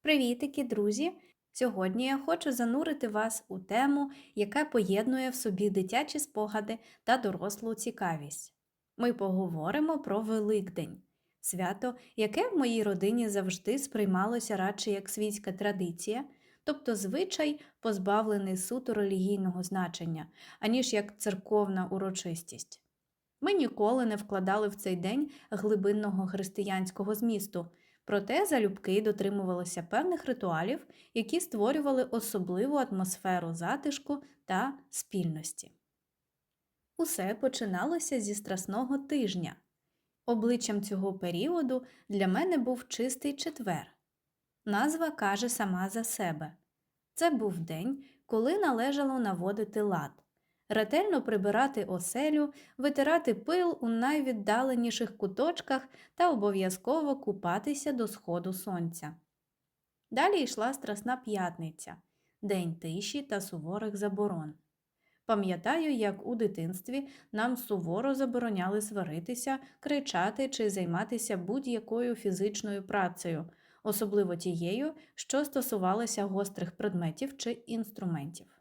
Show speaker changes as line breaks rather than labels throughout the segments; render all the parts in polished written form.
Привітики, друзі! Сьогодні я хочу занурити вас у тему, яка поєднує в собі дитячі спогади та дорослу цікавість. Ми поговоримо про Великдень. Свято, яке в моїй родині завжди сприймалося радше як світська традиція, тобто звичай, позбавлений суто релігійного значення, аніж як церковна урочистість. Ми ніколи не вкладали в цей день глибинного християнського змісту, проте залюбки дотримувалися певних ритуалів, які створювали особливу атмосферу затишку та спільності. Усе починалося зі Страсного тижня. Обличчям цього періоду для мене був чистий четвер. Назва каже сама за себе. Це був день, коли належало наводити лад, ретельно прибирати оселю, витирати пил у найвіддаленіших куточках та обов'язково купатися до сходу сонця. Далі йшла Страсна п'ятниця – день тиші та суворих заборон. Пам'ятаю, як у дитинстві нам суворо забороняли сваритися, кричати чи займатися будь-якою фізичною працею, особливо тією, що стосувалася гострих предметів чи інструментів.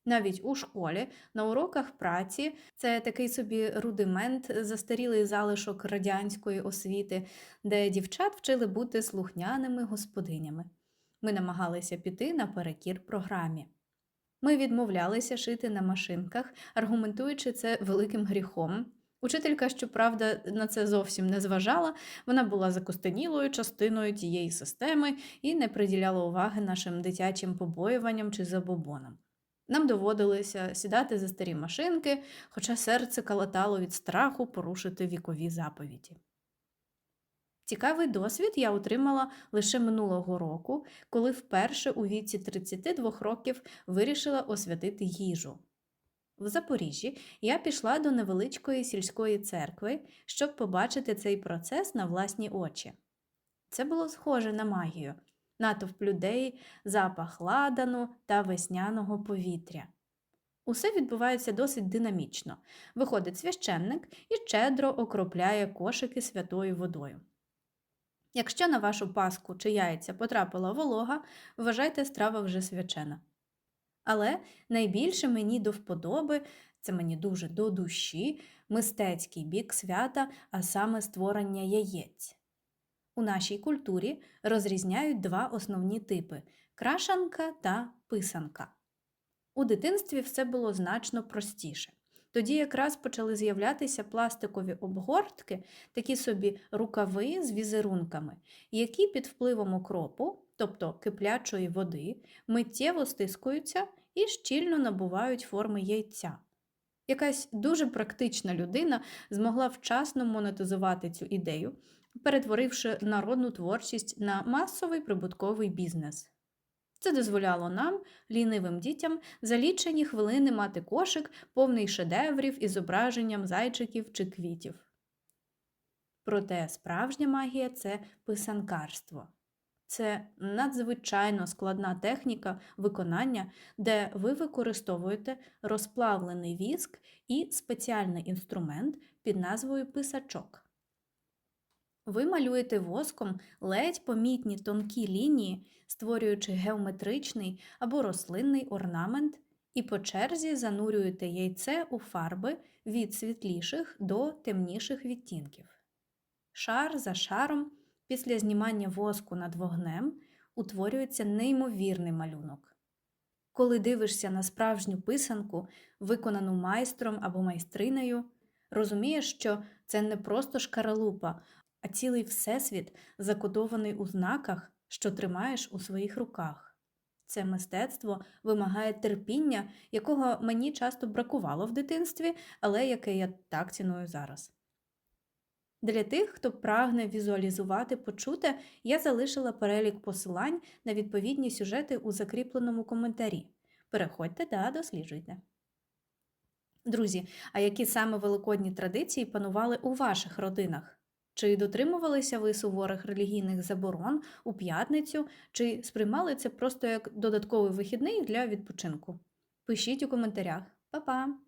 Навіть у школі, на уроках праці, це такий собі рудимент, застарілий залишок радянської освіти, де дівчат вчили бути слухняними господинями. Ми намагалися піти наперекір програмі. Ми відмовлялися шити на машинках, аргументуючи це великим гріхом. Учителька, щоправда, на це зовсім не зважала, вона була закостенілою частиною тієї системи і не приділяла уваги нашим дитячим побоюванням чи забобонам. Нам доводилося сідати за старі машинки, хоча серце калатало від страху порушити вікові заповіді. Цікавий досвід я отримала лише минулого року, коли вперше у віці 32 років вирішила освятити їжу. В Запоріжжі я пішла до невеличкої сільської церкви, щоб побачити цей процес на власні очі. Це було схоже на магію. Натовп людей, запах ладану та весняного повітря. Усе відбувається досить динамічно. Виходить священник і щедро окропляє кошики святою водою. Якщо на вашу паску чи яйця потрапила волога, вважайте, страва вже свячена. Але найбільше мені до вподоби, це мені дуже до душі, мистецький бік свята, а саме створення яєць. У нашій культурі розрізняють два основні типи – крашанка та писанка. У дитинстві все було значно простіше. Тоді якраз почали з'являтися пластикові обгортки, такі собі рукави з візерунками, які під впливом окропу, тобто киплячої води, миттєво стискуються і щільно набувають форми яйця. Якась дуже практична людина змогла вчасно монетизувати цю ідею, перетворивши народну творчість на масовий прибутковий бізнес. Це дозволяло нам, лінивим дітям, за лічені хвилини мати кошик, повний шедеврів із зображенням зайчиків чи квітів. Проте справжня магія – це писанкарство. Це надзвичайно складна техніка виконання, де ви використовуєте розплавлений віск і спеціальний інструмент під назвою писачок. Ви малюєте воском ледь помітні тонкі лінії, створюючи геометричний або рослинний орнамент, і по черзі занурюєте яйце у фарби від світліших до темніших відтінків. Шар за шаром, після знімання воску над вогнем, утворюється неймовірний малюнок. Коли дивишся на справжню писанку, виконану майстром або майстринею, розумієш, що це не просто шкаралупа, а цілий всесвіт, закодований у знаках, що тримаєш у своїх руках. Це мистецтво вимагає терпіння, якого мені часто бракувало в дитинстві, але яке я так ціную зараз. Для тих, хто прагне візуалізувати почуте, я залишила перелік посилань на відповідні сюжети у закріпленому коментарі. Переходьте та досліджуйте. Друзі, а які саме великодні традиції панували у ваших родинах? Чи дотримувалися ви суворих релігійних заборон у п'ятницю, чи сприймали це просто як додатковий вихідний для відпочинку? Пишіть у коментарях. Па-па!